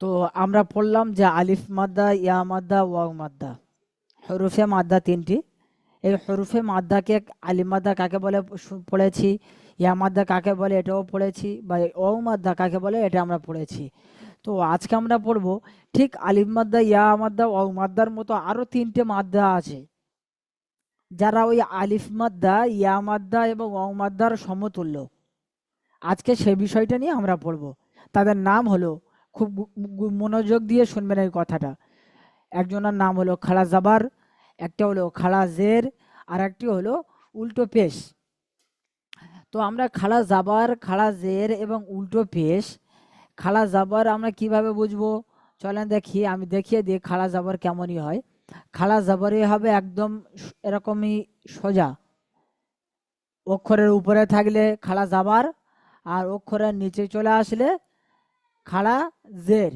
তো আমরা পড়লাম যে আলিফ মাদ্দা, ইয়া মাদ্দা, ওয়াও মাদ্দা, হরুফে মাদ্দা তিনটি। এই হরুফে মাদ্দাকে আলিফ মাদ্দা কাকে বলে পড়েছি, ইয়া মাদ্দা কাকে বলে এটাও পড়েছি, বা ওয়াও মাদ্দা কাকে বলে এটা আমরা পড়েছি। তো আজকে আমরা পড়ব ঠিক আলিফ মাদ্দা, ইয়া মাদ্দা, ওয়াও মাদ্দার মতো আরো তিনটে মাদ্দা আছে, যারা ওই আলিফ মাদ্দা, ইয়া মাদ্দা এবং ওয়াও মাদ্দার সমতুল্য। আজকে সেই বিষয়টা নিয়ে আমরা পড়ব। তাদের নাম হলো, খুব মনোযোগ দিয়ে শুনবেন এই কথাটা। একজনের নাম হলো খাড়া জাবার, একটা হলো খাড়া জের, আর একটি হলো উল্টো পেশ। তো আমরা খাড়া জাবার, খাড়া জের এবং উল্টো পেশ, খাড়া জাবার আমরা কিভাবে বুঝবো? চলেন দেখি, আমি দেখিয়ে দিই খাড়া জাবার কেমনই হয়। খাড়া জাবারই হবে একদম এরকমই সোজা, অক্ষরের উপরে থাকলে খাড়া জাবার, আর অক্ষরের নিচে চলে আসলে খাড়া জের।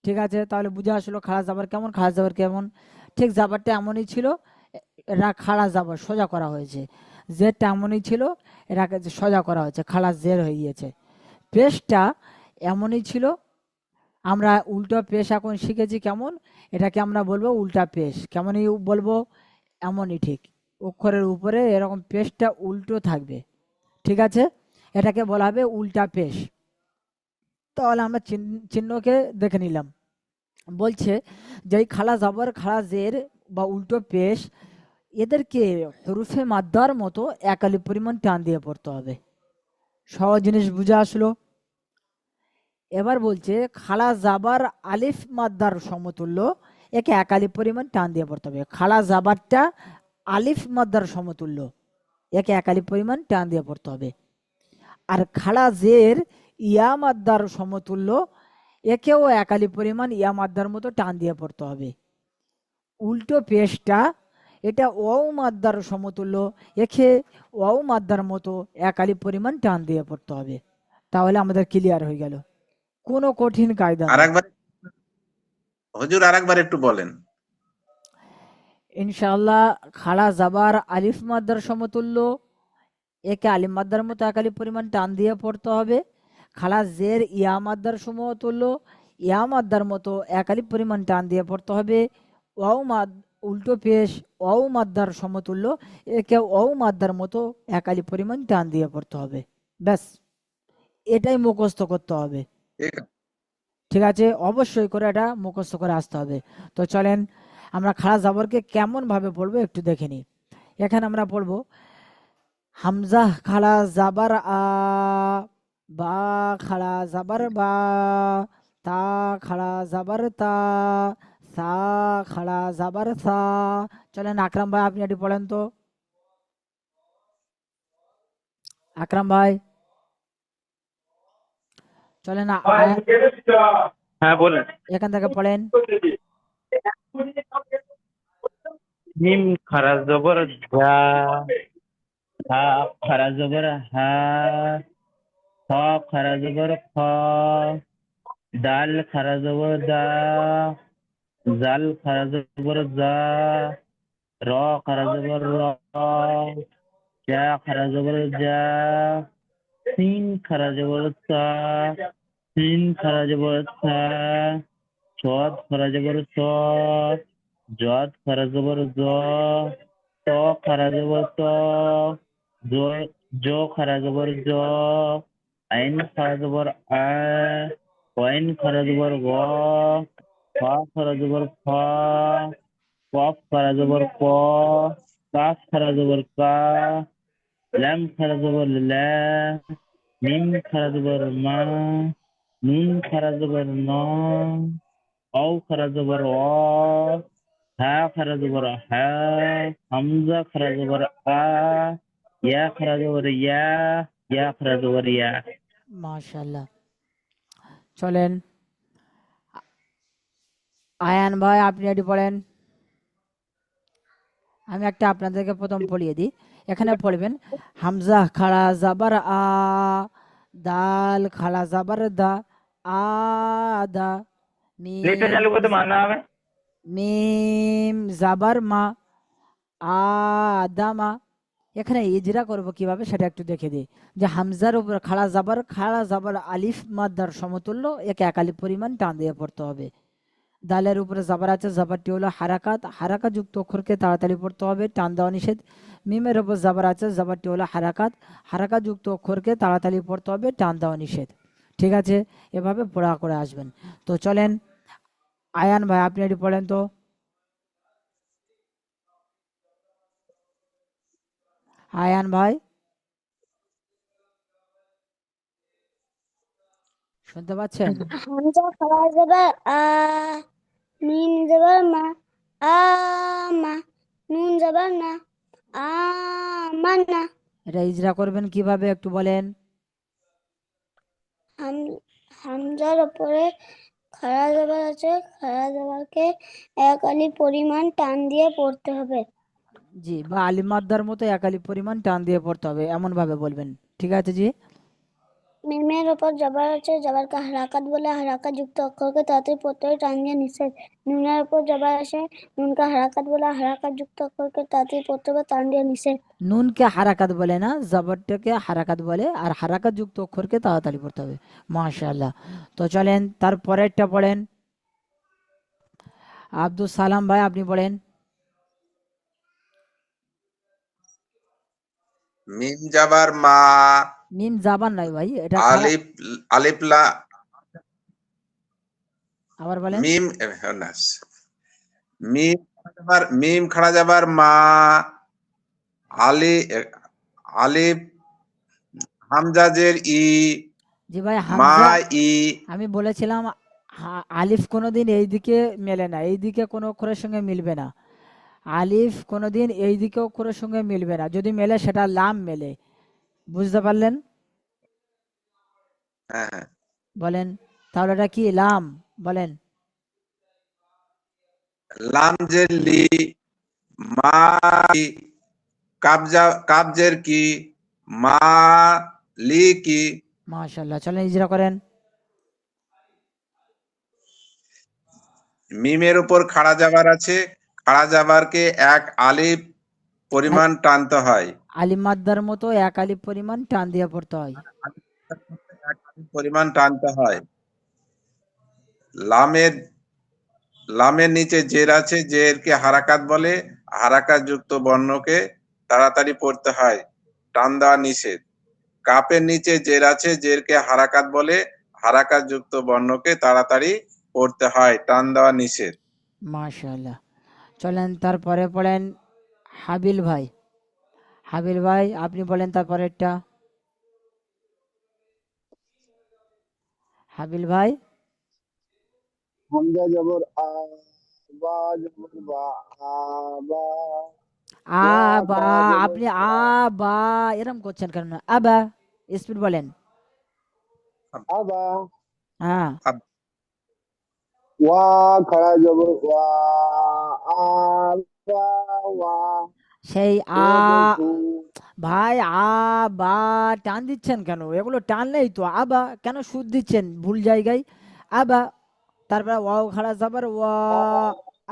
ঠিক আছে, তাহলে বুঝে আসলো খাড়া জাবার কেমন, খাড়া জাবার কেমন। ঠিক জাবারটা এমনই ছিল, এরা খাড়া জাবার সোজা করা হয়েছে। জেরটা এমনই ছিল, এটাকে সোজা করা হয়েছে, খাড়া জের হয়ে গিয়েছে। পেশটা এমনই ছিল, আমরা উল্টো পেশ এখন শিখেছি কেমন, এটাকে আমরা বলবো উল্টা পেশ। কেমনই বলবো? এমনই ঠিক, অক্ষরের উপরে এরকম পেশটা উল্টো থাকবে। ঠিক আছে, এটাকে বলা হবে উল্টা পেশ। তাহলে আমরা চিহ্নকে দেখে নিলাম। বলছে যে এই খালা জাবর, খালা জের বা উল্টো পেশ, এদেরকে হরুফে মাদ্দার মতো এক আলিফ পরিমাণ টান দিয়ে পড়তে হবে। সহজ জিনিস বুঝে আসলো। এবার বলছে খালা জাবার আলিফ মাদ্দার সমতুল্য, একে এক আলিফ পরিমাণ টান দিয়ে পড়তে হবে। খালা জাবারটা আলিফ মাদ্দার সমতুল্য, একে এক আলিফ পরিমাণ টান দিয়ে পড়তে হবে। আর খালা জের ইয়া মাদ্দার সমতুল্য, একেও এক আলিফ পরিমাণ ইয়া মাদ্দার মতো টান দিয়ে পড়তে হবে। উল্টো পেশটা, এটা ওয়াও মাদ্দার সমতুল্য, একে ওয়াও মাদ্দার মতো এক আলিফ পরিমাণ টান দিয়ে পড়তে হবে। তাহলে আমাদের ক্লিয়ার হয়ে গেল, কোনো কঠিন কায়দা আর নেই। একবার হুজুর, আর একবার একটু বলেন। ইনশাআল্লাহ, খাড়া জাবার আলিফ মাদ্দার সমতুল্য, একে আলিফ মাদ্দার মতো এক আলিফ পরিমাণ টান দিয়ে পড়তে হবে। খাড়া জের ইয়া মাদ্দার সমতুল্য, ইয়া মাদ্দার মতো এক আলিফ পরিমাণ টান দিয়ে পড়তে হবে। ওয়াও মাদ উল্টো পেশ ওয়াও মাদ্দার সমতুল্য, একে ওয়াও মাদ্দার মতো এক আলিফ পরিমাণ টান দিয়ে পড়তে হবে। ব্যাস, এটাই মুখস্থ করতে হবে। ঠিক ঠিক আছে, অবশ্যই করে এটা মুখস্থ করে আসতে হবে। তো চলেন আমরা খাড়া জাবরকে কেমন ভাবে পড়বো একটু দেখে নিই। এখানে আমরা পড়বো হামজা খাড়া জাবার আ, বা খাড়া জাবার বা, তা খাড়া জাবার তা, সা খাড়া জাবার সা। চলেন আকরাম ভাই, আপনি এটি পড়েন তো। আকরাম ভাই চলেন, হ্যাঁ বলেন। এখান থেকে পড়েন। মিম খারা জবর ঝা, হা খারা জবর হা, খ খারা জবর খ, দাল খারা জবর দা, জাল খারা জবর জা, র খারা জবর র, জা খারা জবর জা, সিন খারা জবর সা, সিন খারা জবর সা, সদ খারা জবর স, জদ খারা জবর জ, ত খারা জবর ত, জ জ খারা জবর জ, আইন খারা জবর আ, ওয়াইন খারা জবর গ, ফা খারা জবর ফ, কফ খারা জবর ক, কাফ খারা জবর কা, লাম খারা জবর লা, মিম খারা জবর মা, নুন খারা জবর ন, অও খারা জবর অ, হা খারা জবর হা, হামজা খারা জবর আ, ইয়া খারা জবর ইয়া, ইয়া খারা জবর ইয়া। মাশাআল্লাহ। চলেন আয়ান ভাই, আপনি এটি পড়েন। আমি একটা আপনাদেরকে প্রথম পড়িয়ে দিই। এখানে পড়বেন হামজা খাড়া জাবার আ, দাল খাড়া জাবার দা, আ দা, নেটটা মিম চালু করতে মানা হবে। মিম জাবার মা, আদামা। এখানে ইজরা করব কিভাবে সেটা একটু দেখে দিই। যে হামজার উপর খাড়া জাবার আলিফ মাদ্দার সমতুল্য একে এক আলিফ পরিমাণ টান দিয়ে পড়তে হবে। দালের উপরে জাবার আছে, জাবারটি হলো হারাকাত, হারাকাত যুক্ত অক্ষরকে তাড়াতাড়ি পড়তে হবে, টান দেওয়া নিষেধ। মিমের উপর জাবার আছে, জাবারটি হলো হারাকাত, হারাকাত যুক্ত অক্ষরকে তাড়াতাড়ি পড়তে হবে, টান দেওয়া নিষেধ। ঠিক আছে, এভাবে পড়া করে আসবেন। তো চলেন, আয়ান ভাই আপনি এটি পড়েন তো। আয়ান ভাই শুনতে পাচ্ছেন? হামজা খাওয়া যাবে মিম যাবার মা মা নুন যাবার না মান্না। এটা ইজরা করবেন কিভাবে একটু বলেন। হামজার উপরে খাড়া জবর আছে, খাড়া জবরকে এক আলি পরিমাণ টান দিয়ে পড়তে হবে। জি, বা আলিফ মাদ্দার মতো এক আলিফ পরিমাণ টান দিয়ে পড়তে হবে, এমন ভাবে বলবেন। ঠিক আছে জি। মিমের উপর জবর আছে, জবরকে হারাকাত বলে, হারাকাত যুক্ত অক্ষরকে তাড়াতাড়ি পড়তে হবে, টান দিয়ে নিষেধ। নুনের উপর জবর আসে, নুনকে হারাকাত বলে, হারাকাত যুক্ত অক্ষরকে তাড়াতাড়ি পড়তে হবে, টান দিয়ে নিষেধ। নুনকে হারাকাত বলে না, জবরটাকে হারাকাত বলে, আর হারাকাত যুক্ত অক্ষরকে তাড়াতাড়ি পড়তে হবে। মাশাআল্লাহ। তো চলেন তার পরেরটা পড়েন। আব্দুল সালাম ভাই আপনি পড়েন। মিম জাবার মা, মিম জাবান নাই ভাই, এটা খাড়া। আলিফ আলিফ লা আবার বলেন। মিম না, মিম খাড়া যাবার মা, আলি আলিফ হামজাজের ই, জি ভাই মা হামজা, ই। আমি বলেছিলাম আলিফ কোনোদিন এইদিকে মেলে না, এইদিকে কোনো অক্ষরের সঙ্গে মিলবে না। আলিফ কোনোদিন এইদিকে অক্ষরের সঙ্গে মিলবে না, যদি মেলে সেটা লাম মেলে। বুঝতে পারলেন? হ্যাঁ হ্যাঁ, বলেন, তাহলে এটা কি লাম? বলেন। লাম জের লি, মা ই, কাবজের কি, মা লি কি। মাশাআল্লাহ, চলেন ইজরা করেন। মিমের উপর খাড়া জাবার আছে, খাড়া জাবারকে এক আলিফ পরিমাণ টানতে হয়। আলিফ মাদ্দার মতো এক আলিফ পরিমাণ টান দিয়ে পড়তে হয়। এক আলিফ পরিমাণ টানতে হয়। লামের লামের নিচে জের আছে, জেরকে হারাকাত বলে, হারাকাত যুক্ত বর্ণকে তাড়াতাড়ি পড়তে হয়, টান দেওয়া নিষেধ। কাপের নিচে জের আছে, জেরকে হারাকাত বলে, হারাকাত যুক্ত বর্ণকে তাড়াতাড়ি পড়তে হয়, টান দেওয়া নিষেধ। মাশাআল্লাহ। চলেন তারপরে পড়েন হাবিল ভাই। হাবিল ভাই আপনি বলেন তারপরেরটা। হাবিল ভাই। হামজা জবর বা জবর বা বা ওয়া আবা, বা জবর আপনি বা আবা এরম করছেন কেন? আবা স্পিড বলেন। আবা হ্যাঁ, ওয়া খাড়া জবর ওয়া আবা ওয়া সেই পেশ হু ভাই বা টান দিচ্ছেন কেন? এগুলো টান নেই তো। আবা কেন সুদ দিচ্ছেন ভুল জায়গায়? আবা, তারপরে ওয়াও খাড়া যাবার ওয়া,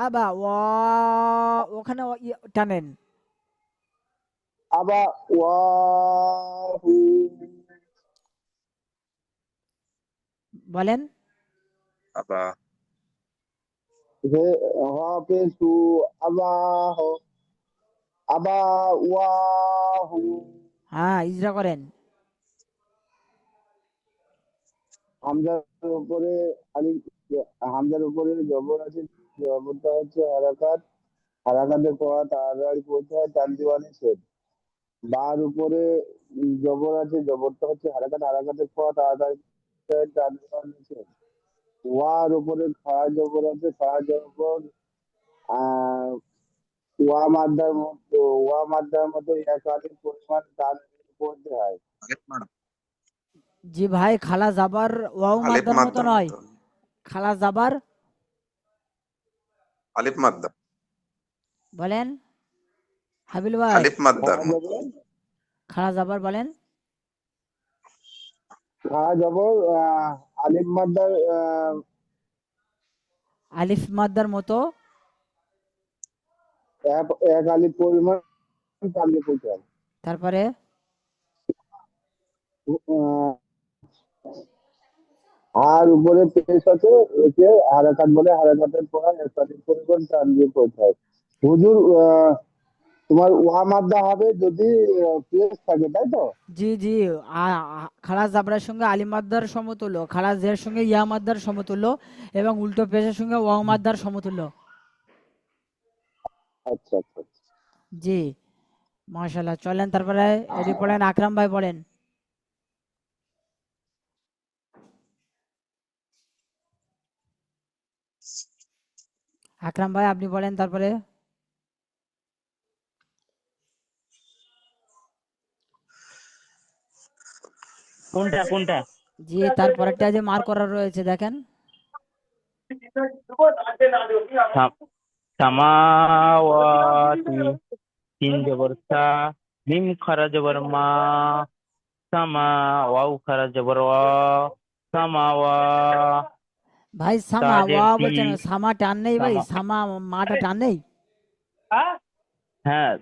আবা ওয়া, ওখানে টানেন। আবা ওয়া হু বলেন। আবা হে হা পেশ হু আবা হো আবা ওয়া হু হ্যাঁ ইজরা করেন। হামজার উপরে আলিফ হামজার উপরে জবর আছে, জবরটা হচ্ছে হারাকাত, হারাকাতের পর তাড়াতাড়ি পড়তে হয়, টান দেওয়া নিষেধ। বার উপরে জবর আছে, জবরটা হচ্ছে হারাকাত, হারাকাতের পর তাড়াতাড়ি পড়তে হয়, টান দেওয়া নিষেধ। ওয়ার উপরে খাড়া জবর আছে, খাড়া জবর আহ ওয়া মাদ্দার মতো এক আলিফ পরিমাণ টান দিয়ে পড়তে হয়। আলিফ মাদ্দা, জি ভাই, খালা যাবার ওয়াও আলিফ মাদ্দার মতো মাদ্দার নয়। মতো, খালা যাবার আলিফ মাদ্দা, বলেন হাবিল ভাই। আলিফ মাদ্দার খাড়া মতো। জবর খালা যাবার বলেন। খাড়া জবর আলিফ মাদ্দার আলিফ মাদ্দার মতো এক এক আলিফ পরিমাণ টান দিয়ে পড়তে হয়। তারপরে আহ, আর উপরে পেশ আছে, একে হারাকাত বলে, হারাকাতের পর একাধিক পরিমাণ টান দিয়ে পড়তে হয়। হুজুর, তোমার ওয়া মাদ্দা হবে যদি পেশ থাকে, তাই তো? জি জি, খাড়া জাবরার সঙ্গে আলিফ মাদ্দার সমতুল্য, খাড়া জের সঙ্গে ইয়া মাদ্দার সমতুল্য, এবং উল্টো পেশের সঙ্গে ওয়াও মাদ্দার সমতুল্য। আচ্ছা আচ্ছা আচ্ছা। জি, মাশাআল্লাহ। চলেন তারপরে এটি পড়েন, আকরাম ভাই পড়েন। আকরাম ভাই আপনি পড়েন তারপরে। কোনটা কোনটা? জি, তারপরেরটা যে মার করা রয়েছে দেখেন। সামাওয়াতি, তিন জবর সা, মিম খারা জবর মা, সামা, ওয়াও খারা জবর ওয়া, সামাওয়া, ভাই সামা তাজের ওয়া তি, বলছেন, সামা টান নেই ভাই, সামা, সামা মাটা টান নেই। হ্যাঁ,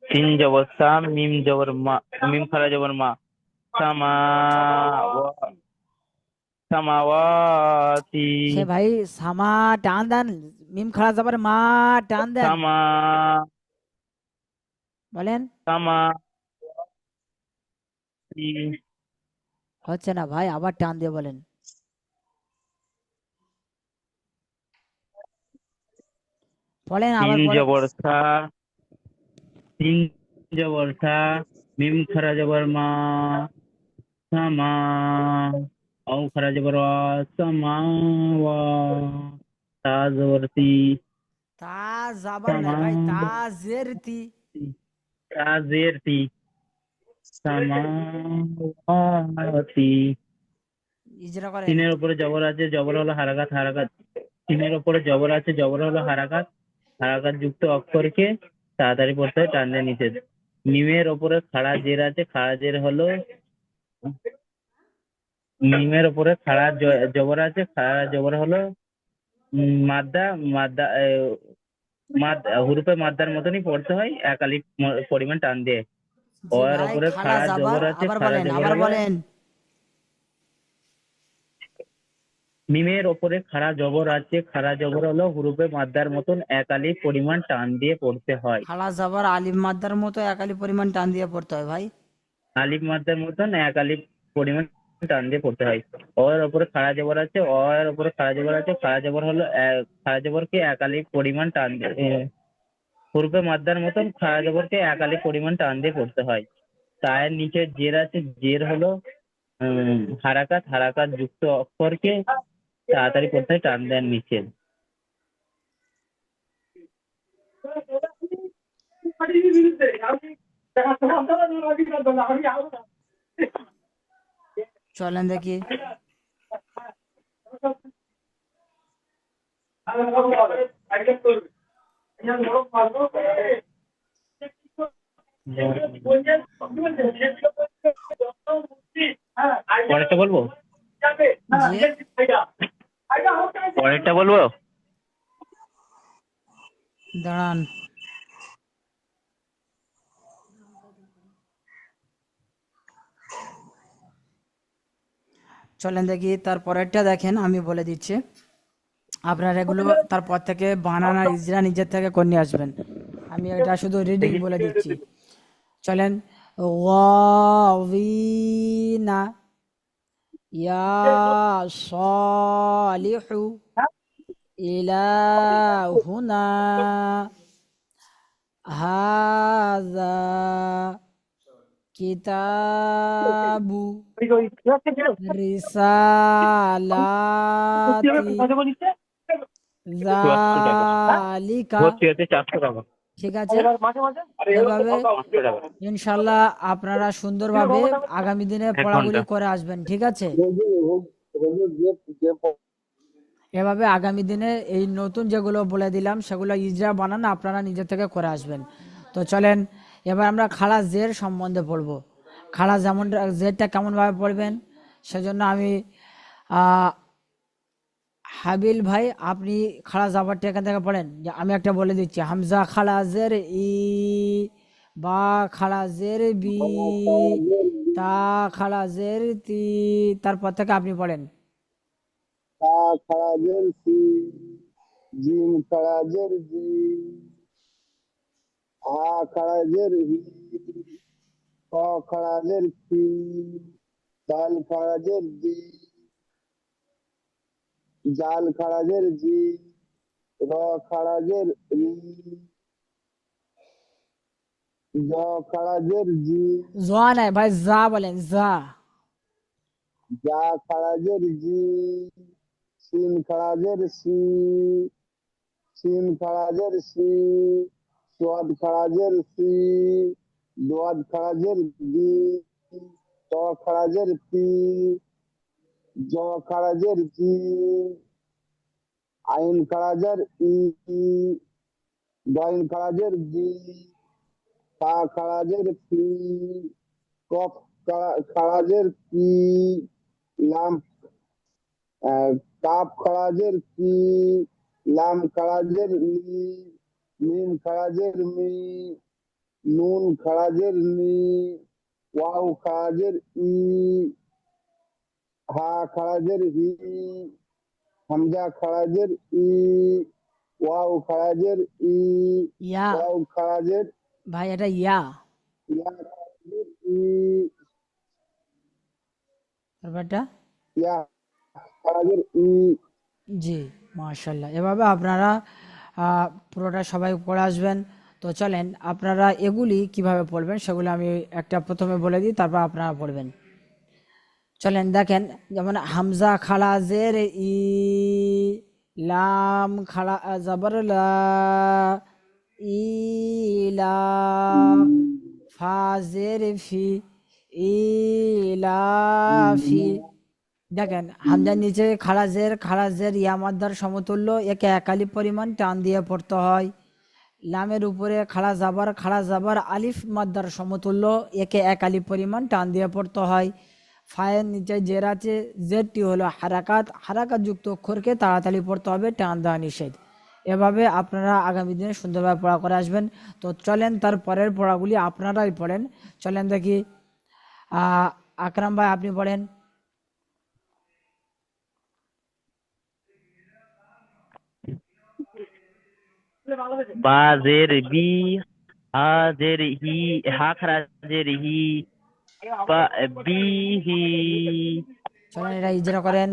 তিন জবর সা, মিম জবর মা, মিম খারা জবর মা, সামা, সামাওয়াতি, সে ভাই সামা টান দেন, মিম খাড়া যাবার মা টান দেন, সামা, বলেন। সামাওয়াতি, হচ্ছে না ভাই, আবার টান দিয়ে বলেন। বলেন তিন আবার পরে। জবর সা, তিন জবর সা, মিম খারা জবর মা, সামা, আও খারা জবর ওয়া, সামাওয়া, তা জবর তি, তা যাবার নাই সামা, ভাই, তা জের তি। তা জের তি, সামাওয়াতি। ইজরা করেন। তিনের উপরে জবর আছে, জবর হলো হারাকাত, হারাকাত। তিনের উপরে জবর আছে, জবর হলো হারাকাত, হারাকাত যুক্ত অক্ষরকে তাড়াতাড়ি পড়তে হয়, টান দেওয়া নিষেধ। মিমের ওপরে খাড়া জের আছে, খাড়া জের হলো, মিমের উপরে খাড়া জবর আছে, খাড়া জবর হলো মাদ্দা, মাদ্দা হুরুফে মাদ্দার মতনই পড়তে হয়, এক আলিফ পরিমাণ টান দিয়ে। জি অয়ের ভাই, ওপরে খাড়া খাড়া যাবার, জবর আছে, আবার খাড়া বলেন, জবর আবার হলো, বলেন। মিমের ওপরে খাড়া জবর আছে, খাড়া জবর হলো হুরুফে মাদ্দার মতন এক আলিফ পরিমাণ টান দিয়ে পড়তে হয়। খাড়া যাবার আলিফ মাদ্দার মতো একালি পরিমাণ টান দিয়ে পড়তে হয় ভাই। আলিফ মাদ্দার মতন এক আলিফ পরিমাণ টান দিয়ে পড়তে হয়। অয়ের ওপরে খাড়া জবর আছে, অয়ের ওপরে খাড়া জবর আছে, খাড়া জবর হলো খাড়া জবরকে এক আলিফ পরিমাণ টান দিয়ে, হুরুফে মাদ্দার মতন খাড়া জবরকে এক আলিফ পরিমাণ টান দিয়ে পড়তে হয়। তায়ের নিচে জের আছে, জের হলো হারাকাত, হারাকাত যুক্ত অক্ষরকে তাড়াতাড়ি পড়তে হয়, টান দেন নিষেধ। চলেন দেখি। পরেরটা বলবো, জি, পরেরটা বলবো। দাঁড়ান। চলেন দেখি, তারপরেরটা দেখেন, আমি বলে দিচ্ছি। আপনারা এগুলো তারপর থেকে বানানা ইজরা নিজের থেকে করে নিয়ে আসবেন। আমি এটা শুধু রিডিং দেখি, বলে দিচ্ছি। চলেন। ওয়াবিনা, ইয়া সালিহু, ইলাহুনা, হাযা কিতাবু, রিসালাতি, 74 টাকা, যালিকা। ভর্তি হতে 400 টাকা, ঠিক আছে, এভাবে 500 টাকা, ইনশাল্লাহ আপনারা সুন্দরভাবে আগামী দিনে 1 ঘন্টা। পড়াগুলি করে আসবেন। ঠিক আছে, হুজুর, হুজুর, যে এভাবে আগামী দিনে এই নতুন যেগুলো বলে দিলাম সেগুলো ইজরা বানান আপনারা নিজে থেকে করে আসবেন। তো চলেন, এবার আমরা খাড়া জের সম্বন্ধে পড়বো। খাড়া যেমন জেরটা কেমনভাবে পড়বেন, সেজন্য আমি হাবিল ভাই, আপনি খাড়া জাবারটা এখান থেকে পড়েন। যে আমি একটা বলে দিচ্ছি, হামজা খাড়া জের ই, বা খাড়া জের বি, তা খাড়া জের তি। তারপর থেকে আপনি পড়েন। তা খারাজের সি, জিম খারাজের জি, হা খারাজের হি, ক খারাজের কি, দাল খারাজের দি, জাল খারাজের জি, র খারাজের রি, জ খারাজের জি, জোয়া নাই ভাই, যা বলেন, যা। যা খারাজের জি, সিন খারাজের সি, সিন খারাজের সি, সোয়াদ খারাজের সি, দোয়াদ খারাজের দি, ত খারাজের তি, জ খারাজের জি, আইন খারাজের ই, দইন খারাজের জি, ফা খারাজের ফি, কফ খারাজের কি, লাম কাপ খারাজের কি, লাম খারাজের লি, মিম খারাজের মি, নুন খারাজের নি, ওয়াও খারাজের ই, হা খারাজের হি, হামজা খারাজের ই, ওয়াও খারাজের ই, ইয়া ওয়াও খারাজের ভাই, এটা ইয়া। ইয়া খারাজের ই, তারপরটা ইয়া খারাজের ই। জি, মাশাল্লাহ। এভাবে আপনারা পুরোটা সবাই পড়ে আসবেন। তো চলেন, আপনারা এগুলি কিভাবে পড়বেন সেগুলো আমি একটা প্রথমে বলে দিই, তারপর আপনারা পড়বেন। চলেন দেখেন, যেমন হামজা খাড়া জের ই, লাম খাড়া জবর লা, ইলা, ফা জের ফি, ইলাফি। দেখেন হামজার নিচে খাড়া জের ইয়া মাদ্দার সমতুল্য, একে একালি পরিমাণ টান দিয়ে পড়তে হয়। লামের উপরে খাড়া জাবার আলিফ মাদ্দার সমতুল্য, একে একালি পরিমাণ টান দিয়ে পড়তে হয়। ফায়ের নিচে জের আছে, জেরটি হলো হারাকাত যুক্ত অক্ষরকে তাড়াতাড়ি পড়তে হবে, টান দেওয়া নিষেধ। এভাবে আপনারা আগামী দিনে সুন্দরভাবে পড়া করে আসবেন। তো চলেন তার পরের পড়াগুলি আপনারাই পড়েন। চলেন দেখি, আকরাম ভাই আপনি পড়েন। বা জের বি, হা জের হি, হা খারাজের হি, বা বিহি। চলেন এটা ইজরা করেন।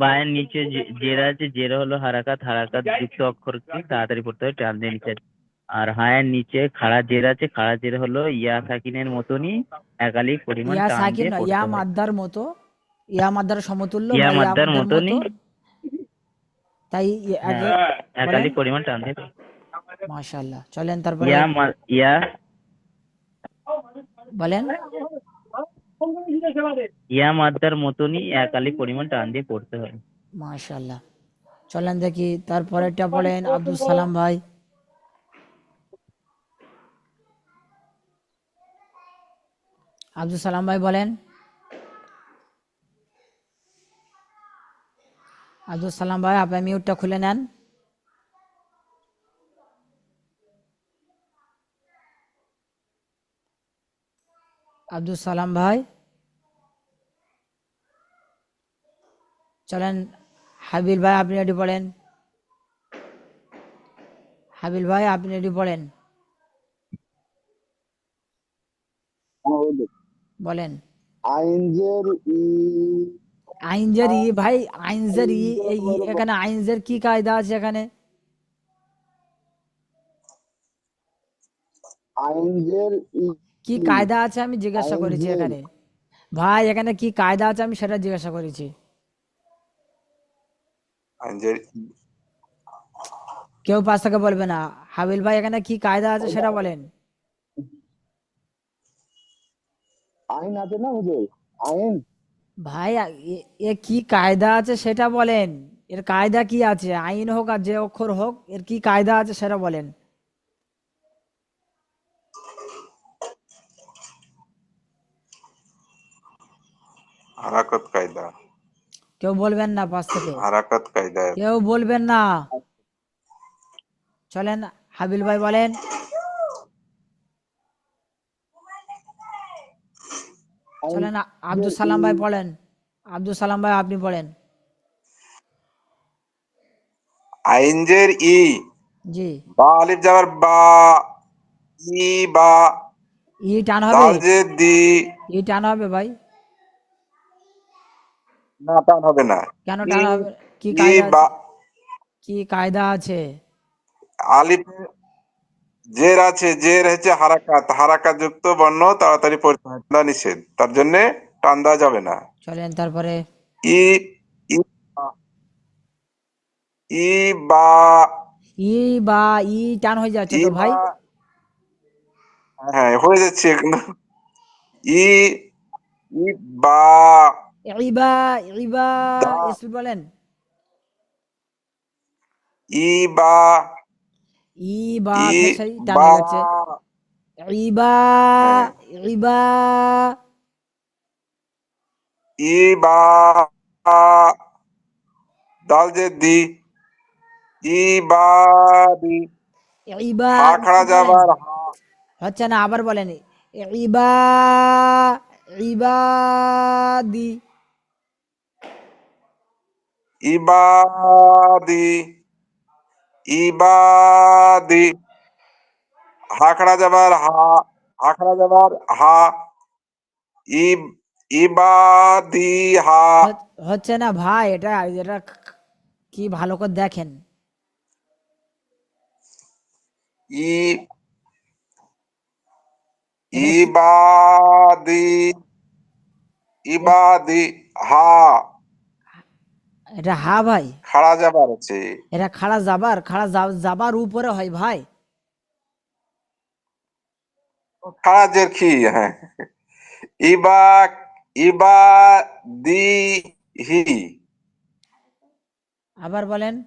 বায়ের নিচে জের আছে, জের হলো হারাকাত যুক্ত অক্ষরকে তাড়াতাড়ি পড়তে হয়, টান দিয়ে নিচে। আর হায়ের নিচে খাড়া জের আছে, খাড়া জের হলো ইয়া সাকিনের মতনই একালিক পরিমাণ ইয়া টান সাকিন দিয়ে নয়, ইয়া পড়তে হয়। মাদ্দার মতো, ইয়া মাদ্দার সমতুল্য ইয়া বা ইয়া মাদ্দার মাদ্দার মতো। মতনই, তাই আগে হ্যাঁ, বলেন। একালিক পরিমাণ টান দিয়ে। মাশাআল্লাহ, চলেন তারপরে ইয়া বলেন। ইয়া মাদ্দার মতনই একালিক পরিমাণ টান দিয়ে পড়তে হয়। মাশাআল্লাহ, চলেন দেখি তারপরেরটা পড়েন আব্দুল সালাম ভাই। আব্দুল সালাম ভাই বলেন। আব্দুল সালাম ভাই, আপনি মিউটটা খুলে নেন। আব্দুল সালাম ভাই, চলেন হাবিল ভাই আপনি এটি পড়েন। হাবিল ভাই আপনি এটি পড়েন, বলেন। আইনজের ই, আইনজের ই ভাই, আইনজের ই, এখানে আইনজের কি কায়দা আছে এখানে? আইনজের ই, কি কায়দা আছে আমি জিজ্ঞাসা করেছি আইনজের এখানে। ভাই এখানে কি কায়দা আছে আমি সেটা জিজ্ঞাসা করেছি। যে কেউ পাশ থেকে বলবে না। হাবিল ভাই এখানে কি কায়দা আছে সেটা বলেন। আইন আছে না হুজুর? আইন ভাই এ কি কায়দা আছে সেটা বলেন। এর কায়দা কি আছে? আইন হোক আর যে অক্ষর হোক, এর কি কায়দা আছে সেটা বলেন। হারাকত কায়দা, কেউ বলবেন না পাশ থেকে, হারাকত কায়দা। কেউ বলবেন না। চলেন হাবিল ভাই বলেন। চলেন আব্দুল সালাম ভাই পড়েন। আব্দুল সালাম ভাই আপনি পড়েন। আইন জের ই, জি। বা আলিফ যাবার বা, ই বা, ই টান হবে? দাল জের দি, ই টান হবে ভাই? না টান হবে না। কেন ই, টান হবে? কি ই কায়দা বা, আছে? কি কায়দা আছে? আলিফ জের আছে, জের হচ্ছে হারাকাত, হারাকাত যুক্ত বর্ণ তাড়াতাড়ি পড়তে হয়, টান্দা নিষেধ, তার জন্য টান দেওয়া যাবে না। চলেন তারপরে। ই, ই বা, ই বা, ই বা, ই টান হয়ে যাচ্ছে ই তো বা, ভাই। হ্যাঁ হয়ে যাচ্ছে এখন। ই, ই বা, ইবা, ইবা, দা, স্পিড বলেন। ই বা, ই বা ই ফের সেই টান বা, হয়ে যাচ্ছে। ইবা, হ্যাঁ, ইবা, ই বা, দাল যে দি, ই বা দি, ইবা, হা খাড়া স্পিড বলেন। যাবার হা, হচ্ছে না, আবার বলেন। ইবা, ইবাদি, ইবাদি, ইবাদি, হা খাড়া যাবার হা, হা খাড়া যাবার হা, ইব, ইবাদি হা, হচ্ছে না ভাই, এটা এটা কি ভালো করে দেখেন। ই, এখানে কি ইবাদি, এ- ইবাদি হা, এটা হা ভাই? খাড়া যাবার আছে, এটা খাড়া যাবার, খাড়া যাবার উপরে হয় ভাই। খাড়া জের খি, হ্যাঁ, ইবা, ইবা দি হি, আবার বলেন।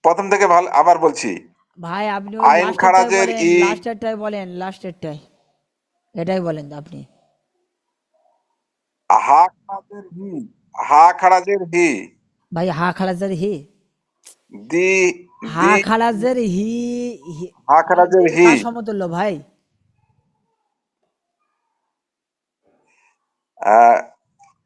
প্রথম থেকে ভালো, আবার বলছি। ভাই আপনি ওই আইন লাস্টেরটাই খারাজের বলেন, ই, লাস্টেরটাই বলেন, লাস্টেরটাই এটাই বলেন আপনি। হা খারাজের হি, হা খারাজের হি, ভাই হা খালাজের হি, দি, হা দি, খালাজের হি, হা খারাজের এটা হি, কার সমতুল্য ভাই? আহ,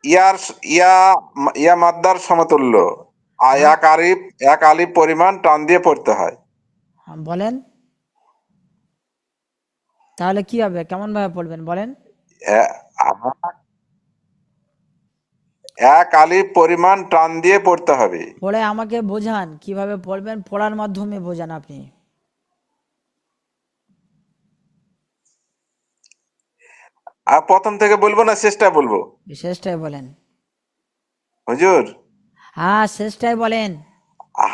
ইয়ার, ইয়া, ইয়া মাদ্দার সমতুল্য। হা, এক আলিফ, এক আলিফ পরিমাণ টান দিয়ে পড়তে হয়। বলেন তাহলে কি হবে, কেমন ভাবে পড়বেন বলেন। এ- হা- এক আলিফ পরিমাণ টান দিয়ে পড়তে হবে। পড়ে আমাকে বোঝান কিভাবে পড়বেন, পড়ার মাধ্যমে বোঝান আপনি। আর প্রথম থেকে বলবো না শেষটা বলবো? শেষটাই বলেন। হুজুর, হ্যাঁ শেষটাই বলেন।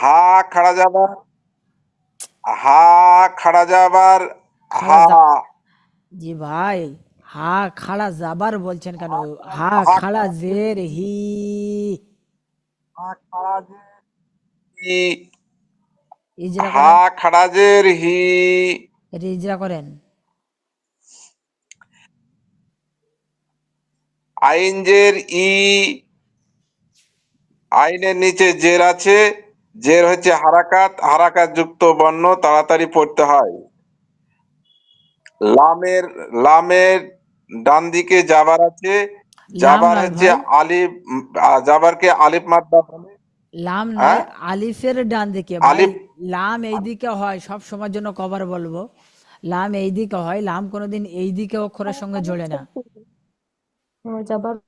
হা খাড়া যাবার, হা খাড়া যাবার খাড়া হা, জি ভাই, হা খাড়া যাবার বলছেন কেন? হা হা খাড়া খাড়া জের হি, হা খাড়া জের হি, ইজরা হা করেন। খাড়া জের হি, এটা ইজরা করেন। আইন জের ই, আইনের নিচে জের আছে, জের হচ্ছে হারাকাত, হারাকাত যুক্ত বর্ণ তাড়াতাড়ি পড়তে হয়। লামের, লামের ডান দিকে জাবার আছে, লাম জাবার নয় হচ্ছে ভাই, আলিফ, জাবারকে আলিফ মাদ্দা বলে। লাম নয়, হ্যাঁ, আলিফের ডান দিকে ভাই। আলিফ, লাম এই দিকে হয়, সব সময়ের জন্য কবার বলবো, লাম এই দিকে হয়, লাম কোনোদিন এই দিকে অক্ষরের সঙ্গে জোড়ে না। যাবার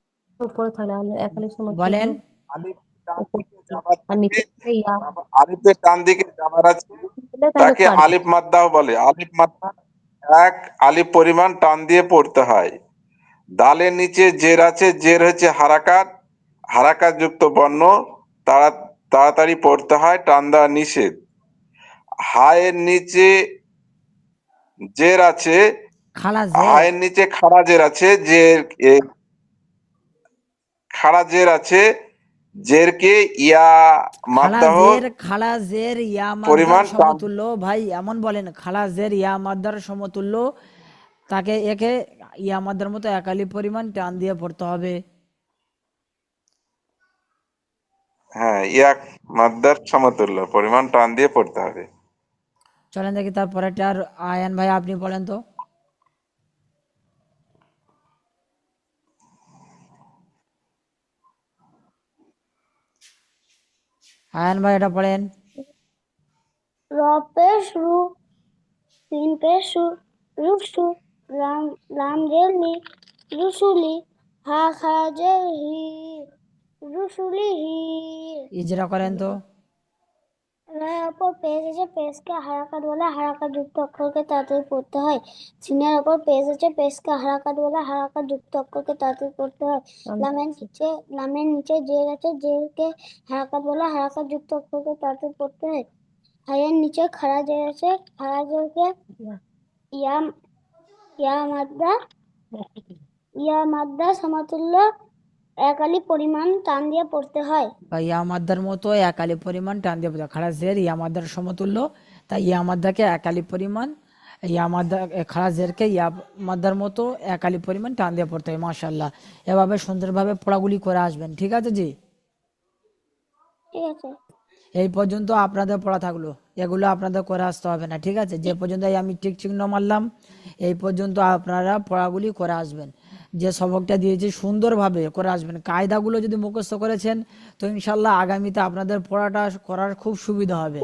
উপরে থাকলে একালির সমতুল্য বলেন। আলিফ ডান উপর দিকে থেকে। জাবার আর থাকে, নিচে থেকে ইয়া আলিফের ডান দিকে জাবার আছে, দিলে তাহলে তাকে পারবে। আলিফ মাদ্দাও বলে। আলিফ মাদ্দা এক আলিফ পরিমাণ টান দিয়ে পড়তে হয়। দালের নিচে জের আছে, জের হচ্ছে হারাকাত, হারাকাত যুক্ত বর্ণ, তাড়া, তাড়াতাড়ি পড়তে হয়, টান দেওয়া নিষেধ। হায়ের নিচে জের আছে, খালা জের, হায়ের নিচে খাড়া জের আছে, জের খাড়া জের আছে, জেরকে ইয়া মাদ্দাহ খালা জের ইয়া মাদ্দার পরিমাণ টান, সমতুল্য ভাই, এমন বলেন খালা জের ইয়া মাদ্দার সমতুল্য, তাকে একে ইয়া মাদ্দার মতো একালি পরিমাণ টান দিয়ে পড়তে হবে। হ্যাঁ, ইয়া মাদ্দার সমতুল্য পরিমাণ টান দিয়ে পড়তে হবে। চলেন দেখি তারপরেটা। আর আয়ান ভাই আপনি বলেন তো। আয়ান ভাই এটা পড়েন। র পেশ রু, সিন পেশ সু, রুসু, লাম লাম জের লি, রুসুলি, হা খারাজের হি, রুসুলি হি। ইজরা করেন তো। রায়ের ওপর পেজ আছে, পেজকে হারাকাত বলে হারাকাত যুক্ত অক্ষরকে তাড়াতাড়ি পড়তে হয়। সিনের ওপর পেজ আছে, পেজকে হারাকাত বলে হারাকাত যুক্ত অক্ষরকে তাড়াতাড়ি পড়তে হয়। লামের নিচে জের আছে, জেরকে হারাকাত বলে হারাকাত যুক্ত অক্ষরকে তাড়াতাড়ি পড়তে হয়। হায়ের নিচে খাড়া জের আছে, খাড়া জেরকে ইয়া ইয়া মাদ্দা সমতুল্য এক আলি পরিমাণ টান দিয়ে পড়তে হয়। বা ইয়া মাদ্দার মতো এক আলি পরিমাণ টান দিয়ে পড়তে হয়। খাড়া জের ইয়া মাদ্দার সমতুল্য, তাই ইয়া মাদ্দাকে এক আলি পরিমাণ, ইয়া মাদ্দা খাড়া জেরকে ইয়া মাদ্দার মতো এক আলি পরিমাণ টান দিয়ে পড়তে হয়। মাশাআল্লাহ, এভাবে সুন্দরভাবে পড়াগুলি করে আসবেন, ঠিক আছে জি। ঠিক আছে। এই পর্যন্ত আপনাদের পড়া থাকলো, এগুলো আপনাদের করে আসতে হবে না, ঠিক আছে। যে পর্যন্ত এই আমি টিক চিহ্ন মারলাম এই পর্যন্ত আপনারা পড়াগুলি করে আসবেন। যে সবকটা দিয়েছি সুন্দরভাবে করে আসবেন। কায়দাগুলো যদি মুখস্থ করেছেন তো ইনশাল্লাহ আগামীতে আপনাদের পড়াটা করার খুব সুবিধা হবে।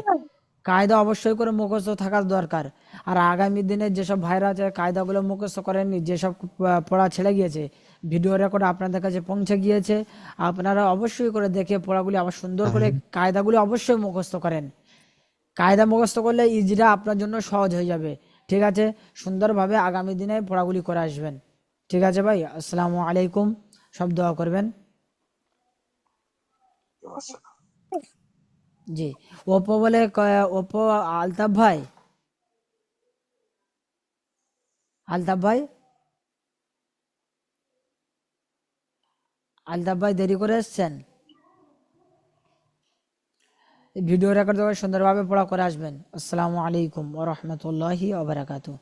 কায়দা অবশ্যই করে মুখস্থ থাকার দরকার। আর আগামী দিনে যেসব ভাইরা আছে কায়দাগুলো মুখস্থ করেননি, যেসব পড়া ছেড়ে গিয়েছে, ভিডিও রেকর্ড আপনাদের কাছে পৌঁছে গিয়েছে, আপনারা অবশ্যই করে দেখে পড়াগুলি আবার সুন্দর করে কায়দাগুলি অবশ্যই মুখস্থ করেন। কায়দা মুখস্থ করলে ইজরা আপনার জন্য সহজ হয়ে যাবে, ঠিক আছে। সুন্দরভাবে আগামী দিনে পড়াগুলি করে আসবেন, ঠিক আছে ভাই। আসসালামু আলাইকুম, সব দোয়া করবেন। জি। ওপো বলে ওপো আলতাফ ভাই, আলতাফ ভাই, আলতাফ ভাই দেরি করে এসছেন। ভিডিও রেকর্ড করে সুন্দরভাবে পড়া করে আসবেন। আসসালামু আলাইকুম ওয়া রাহমাতুল্লাহি ওয়া বারাকাতুহু।